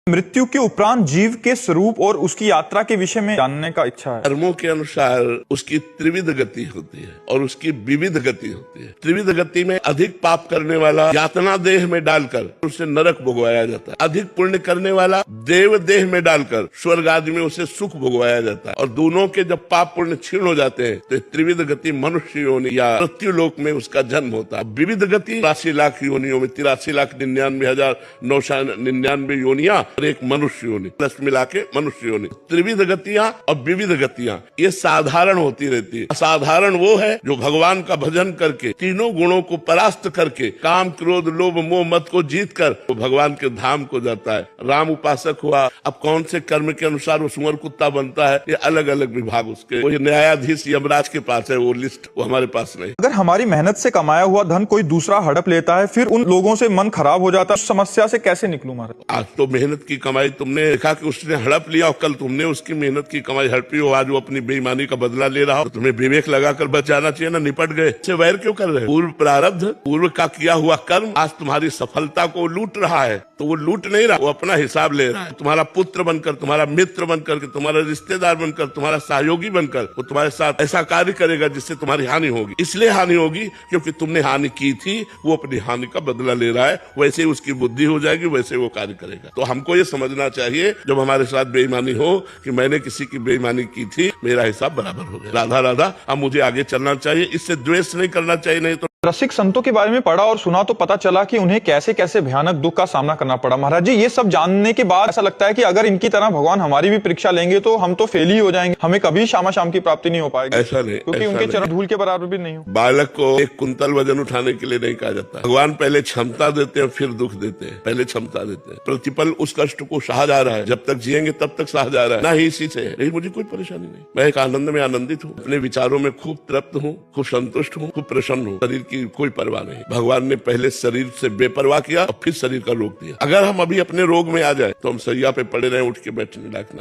मृत्यु के उपरांत जीव के स्वरूप और उसकी यात्रा के विषय में जानने का इच्छा है। कर्मों के अनुसार उसकी त्रिविध गति होती है और उसकी विविध गति होती है। त्रिविध गति में अधिक पाप करने वाला यातना देह में डालकर उसे नरक भोगवाया जाता है। अधिक पुण्य करने वाला देव देह में डालकर स्वर्ग आदि में उसे सुख भोगवाया जाता है। और दोनों के जब पाप पुण्य क्षीण हो जाते हैं तो त्रिविध गति मनुष्य योनि या मृत्यु लोक में उसका जन्म होता है। विविध गति 83 लाख योनियों में 83,99,999 योनियां और एक मनुष्य योनि, प्लस मिला के मनुष्य योनि। त्रिविध गतियां और विविध गतियां ये साधारण होती रहती है। असाधारण वो है जो भगवान का भजन करके तीनों गुणों को परास्त करके काम क्रोध लोभ मोह मत को जीत कर वो भगवान के धाम को जाता है। राम उपासक हुआ, अब कौन से कर्म के अनुसार वो सुअर कुत्ता बनता है, ये अलग अलग विभाग उसके, वो न्यायाधीश यमराज के पास है वो लिस्ट, वो हमारे पास नहीं। अगर हमारी मेहनत से कमाया हुआ धन कोई दूसरा हड़प लेता है, फिर उन लोगों से मन खराब हो जाता है, उस समस्या से कैसे निकलूं महाराज? आज तो मेहनत की कमाई तुमने देखा कि उसने हड़प लिया और कल तुमने उसकी मेहनत की कमाई हड़पी हो, आज वो अपनी बेईमानी का बदला ले रहा हो, तो तुम्हें विवेक लगाकर बच जाना चाहिए ना, निपट गए। इससे वैर क्यों कर रहे हो? पूर्व प्रारब्ध, पूर्व का किया हुआ कर्म आज तुम्हारी सफलता को लूट रहा है, तो वो लूट नहीं रहा, वो अपना हिसाब ले रहा है। तुम्हारा पुत्र बनकर, तुम्हारा मित्र बनकर, तुम्हारा रिश्तेदार बनकर, तुम्हारा सहयोगी बनकर वो तुम्हारे साथ ऐसा कार्य करेगा जिससे तुम्हारी हानि होगी। इसलिए हानि होगी क्योंकि तुमने हानि की थी, वो अपनी हानि का बदला ले रहा है, वैसे ही उसकी बुद्धि हो जाएगी, वैसे वो कार्य करेगा। तो हमको ये समझना चाहिए जब हमारे साथ बेईमानी हो कि मैंने किसी की बेईमानी की थी, मेरा हिसाब बराबर हो गया, राधा राधा, अब मुझे आगे चलना चाहिए, इससे द्वेष नहीं करना चाहिए। नहीं तो रसिक संतों के बारे में पढ़ा और सुना तो पता चला कि उन्हें कैसे कैसे भयानक दुख का सामना करना पड़ा। महाराज जी, ये सब जानने के बाद ऐसा लगता है कि अगर इनकी तरह भगवान हमारी भी परीक्षा लेंगे तो हम तो फेल ही हो जाएंगे, हमें कभी शाम की प्राप्ति नहीं हो पाएगी। ऐसा नहीं, क्योंकि उनके चरण धूल के बराबर भी नहीं हो। बालक को एक कुंतल वजन उठाने के लिए नहीं कहा जाता। भगवान पहले क्षमता देते हैं फिर दुख देते हैं, पहले क्षमता देते हैं। प्रतिपल उस कष्ट को सहा जा रहा है, जब तक जिएंगे तब तक सहा जा रहा है, ना ही इसी से है। लेकिन मुझे कोई परेशानी नहीं, मैं एक आनंद में आनंदित हूँ, अपने विचारों में खूब तृप्त हूँ, खूब संतुष्ट हूँ, खूब प्रसन्न हूँ। शरीर की कोई परवाह नहीं। भगवान ने पहले शरीर से बेपरवाह किया और फिर शरीर का रोग दिया। अगर हम अभी अपने रोग में आ जाए तो हम सैया पे पड़े रहे, उठ के बैठने लायक ना।